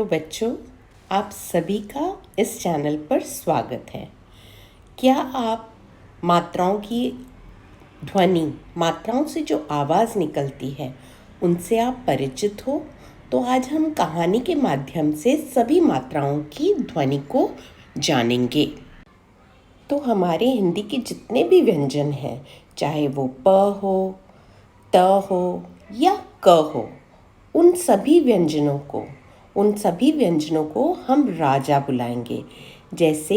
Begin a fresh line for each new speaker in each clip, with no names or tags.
Hello बच्चों, आप सभी का इस चैनल पर स्वागत है। क्या आप मात्राओं की ध्वनि, मात्राओं से जो आवाज़ निकलती है उनसे आप परिचित हो? तो आज हम कहानी के माध्यम से सभी मात्राओं की ध्वनि को जानेंगे। तो हमारे हिंदी के जितने भी व्यंजन हैं, चाहे वो प हो, त हो या क हो, उन सभी व्यंजनों को हम राजा बुलाएंगे। जैसे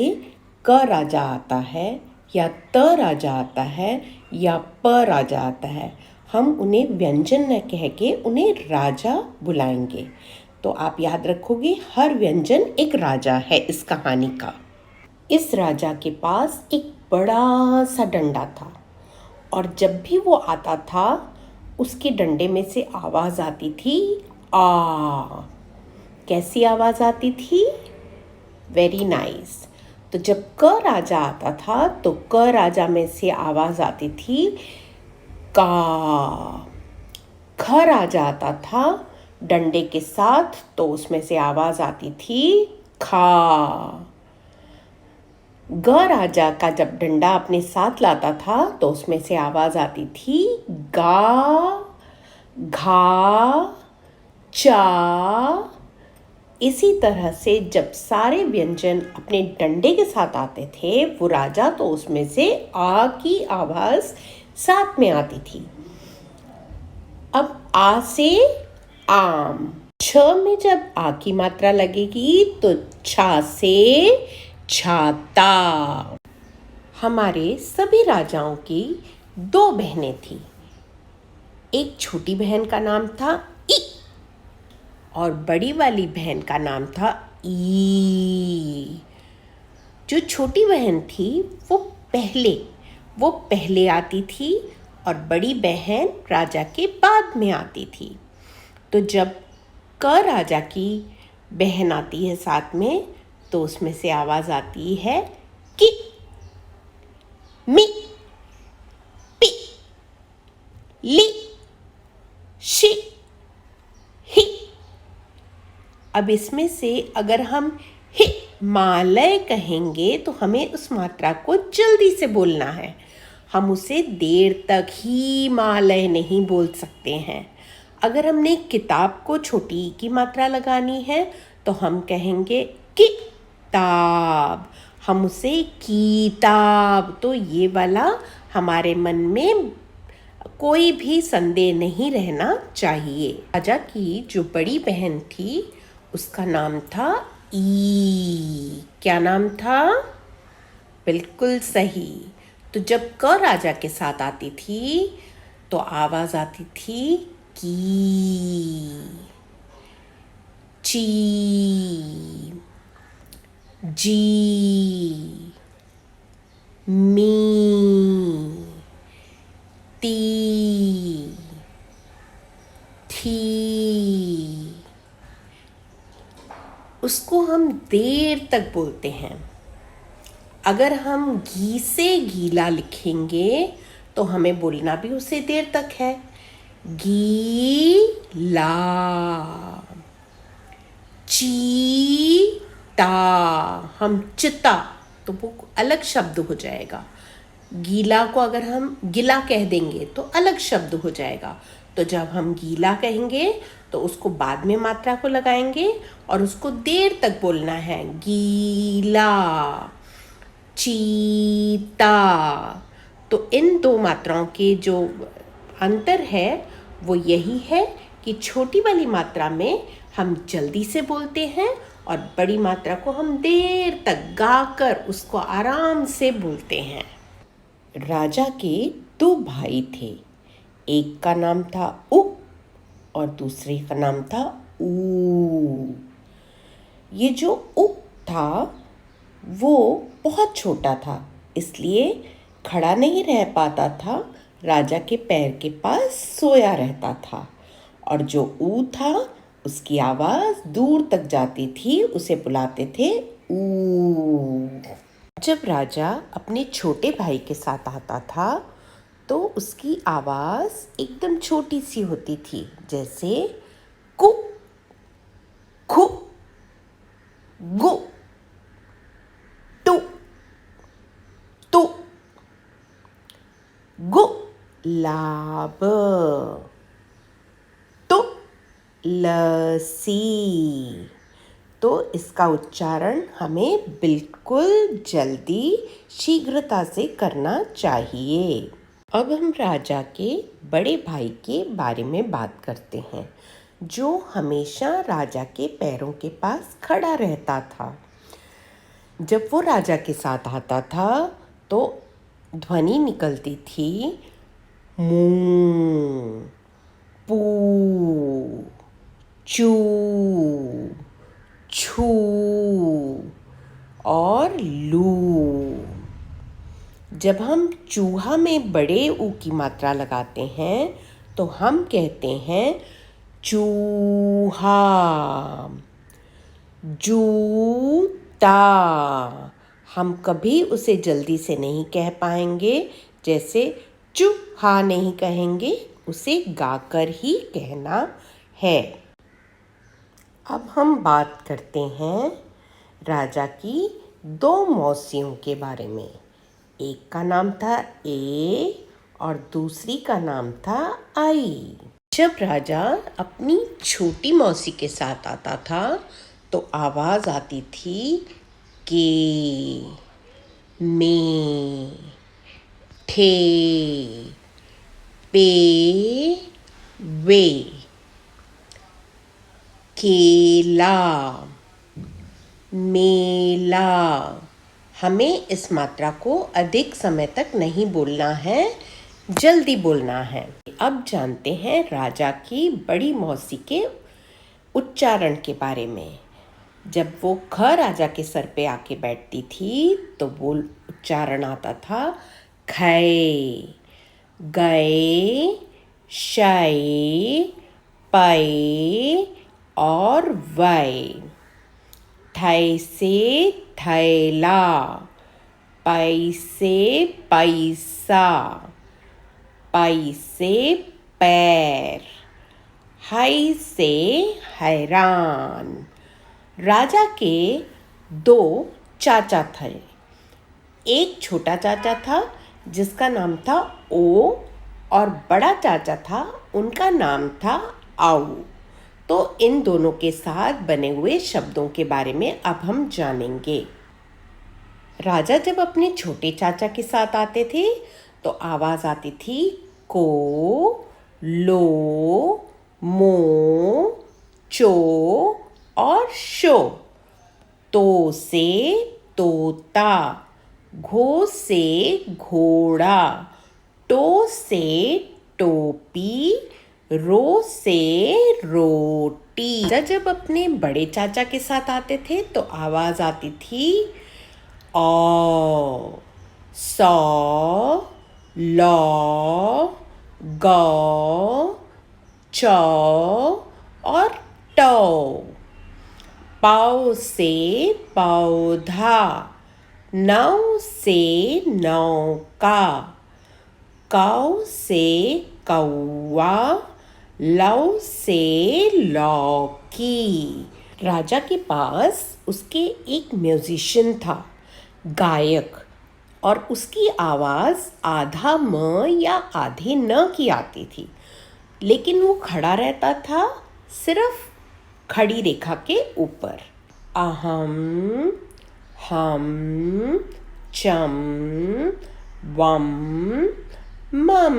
क राजा आता है या त राजा आता है या प राजा आता है, हम उन्हें व्यंजन न कह के उन्हें राजा बुलाएंगे। तो आप याद रखोगे, हर व्यंजन एक राजा है इस कहानी का। इस राजा के पास एक बड़ा सा डंडा था और जब भी वो आता था उसके डंडे में से आवाज़ आती थी आ। कैसी आवाज़ आती थी? Very nice. तो जब क राजा आता था तो क राजा में से आवाज़ आती थी का। ख राजा आता था डंडे के साथ तो उसमें से आवाज़ आती थी खा। ग राजा का जब डंडा अपने साथ लाता था तो उसमें से आवाज़ आती थी गा, घा, चा। इसी तरह से जब सारे व्यंजन अपने डंडे के साथ आते थे वो राजा, तो उसमें से आ की आवाज़ साथ में आती थी। अब आ से आम। छ में जब आ की मात्रा लगेगी तो छा से छाता। हमारे सभी राजाओं की दो बहनें थी। एक छोटी बहन का नाम था ई और बड़ी वाली बहन का नाम था ई। जो छोटी बहन थी वो पहले आती थी और बड़ी बहन राजा के बाद में आती थी। तो जब क राजा की बहन आती है साथ में तो उसमें से आवाज़ आती है कि, मी, पी, ली, शी, ही। अब इसमें से अगर हम हिमालय कहेंगे तो हमें उस मात्रा को जल्दी से बोलना है। हम उसे देर तक हिमालय नहीं बोल सकते हैं। अगर हमने किताब को छोटी की मात्रा लगानी है तो हम कहेंगे किताब, हम उसे किताब। तो ये वाला हमारे मन में कोई भी संदेह नहीं रहना चाहिए। राजा की जो बड़ी बहन थी उसका नाम था ई। क्या नाम था? बिल्कुल सही। तो जब क राजा के साथ आती थी तो आवाज़ आती थी की, ची, जी, मी, ती, थी। उसको हम देर तक बोलते हैं। अगर हम घी से गीला लिखेंगे तो हमें बोलना भी उसे देर तक है, गीला। चीता, हम चिता, तो वो अलग शब्द हो जाएगा। गीला को अगर हम गिला कह देंगे तो अलग शब्द हो जाएगा। तो जब हम गीला कहेंगे तो उसको बाद में मात्रा को लगाएंगे और उसको देर तक बोलना है, गीला। चीता। तो इन दो मात्राओं के जो अंतर है वो यही है कि छोटी वाली मात्रा में हम जल्दी से बोलते हैं और बड़ी मात्रा को हम देर तक गाकर उसको आराम से बोलते हैं। राजा के दो भाई थे, एक का नाम था उ और दूसरे का नाम था ऊ। ये जो उ था वो बहुत छोटा था, इसलिए खड़ा नहीं रह पाता था, राजा के पैर के पास सोया रहता था। और जो ऊ था उसकी आवाज़ दूर तक जाती थी, उसे बुलाते थे ऊ। जब राजा अपने छोटे भाई के साथ आता था तो उसकी आवाज़ एकदम छोटी सी होती थी, जैसे कु, खु, लाब, तो लसी। तो इसका उच्चारण हमें बिल्कुल जल्दी शीघ्रता से करना चाहिए। अब हम राजा के बड़े भाई के बारे में बात करते हैं, जो हमेशा राजा के पैरों के पास खड़ा रहता था। जब वो राजा के साथ आता था तो ध्वनि निकलती थी मू, पू, चू, छू और लू। जब हम चूहा में बड़े ऊ की मात्रा लगाते हैं तो हम कहते हैं चूहा। जूता, हम कभी उसे जल्दी से नहीं कह पाएंगे, जैसे चूहा नहीं कहेंगे, उसे गाकर ही कहना है। अब हम बात करते हैं राजा की दो मौसियों के बारे में। एक का नाम था ए और दूसरी का नाम था आई। जब राजा अपनी छोटी मौसी के साथ आता था तो आवाज आती थी के, में, ठे, पे, वे। केला, मेला। हमें इस मात्रा को अधिक समय तक नहीं बोलना है, जल्दी बोलना है। अब जानते हैं राजा की बड़ी मौसी के उच्चारण के बारे में। जब वो ख राजा के सर पे आके बैठती थी तो वो उच्चारण आता था खै, गए, शय, पय और वय। ठै से थैला, पै से पैसा, पै से पैर, है से हैरान। राजा के दो चाचा थे। एक छोटा चाचा था जिसका नाम था ओ और बड़ा चाचा था, उनका नाम था आऊ। तो इन दोनों के साथ बने हुए शब्दों के बारे में अब हम जानेंगे। राजा जब अपने छोटे चाचा के साथ आते थे तो आवाज आती थी को, लो, मो, चो और शो। तो से तोता, घो से घोड़ा, टो से टोपी, रो से रोटी। जब अपने बड़े चाचा के साथ आते थे तो आवाज आती थी औ, सौ, लौ, गौ, चौ और टौ। पाव से पौधा, नौ से नौका, कौ से कौआ, लौ से लौकी। राजा के पास उसके एक म्यूजिशियन था, गायक, और उसकी आवाज आधा म या आधे न की आती थी, लेकिन वो खड़ा रहता था सिर्फ खड़ी रेखा के ऊपर। अहम, हम, चम, वम, मम।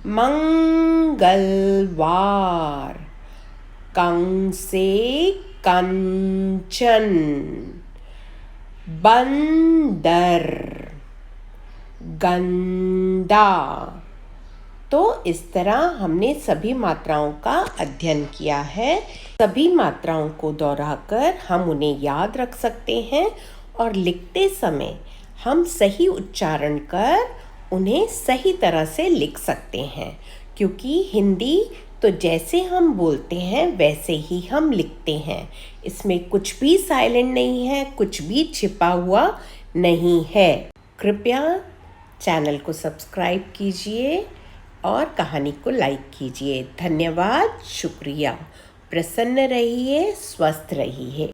मंगलवार, कं से कंचन, बंदर, गंदा। तो इस तरह हमने सभी मात्राओं का अध्ययन किया है। सभी मात्राओं को दोहराकर हम उन्हें याद रख सकते हैं और लिखते समय हम सही उच्चारण कर उन्हें सही तरह से लिख सकते हैं, क्योंकि हिंदी तो जैसे हम बोलते हैं वैसे ही हम लिखते हैं। इसमें कुछ भी साइलेंट नहीं है, कुछ भी छिपा हुआ नहीं है। कृपया चैनल को सब्सक्राइब कीजिए और कहानी को लाइक कीजिए। धन्यवाद, शुक्रिया। प्रसन्न रहिए, स्वस्थ रहिए।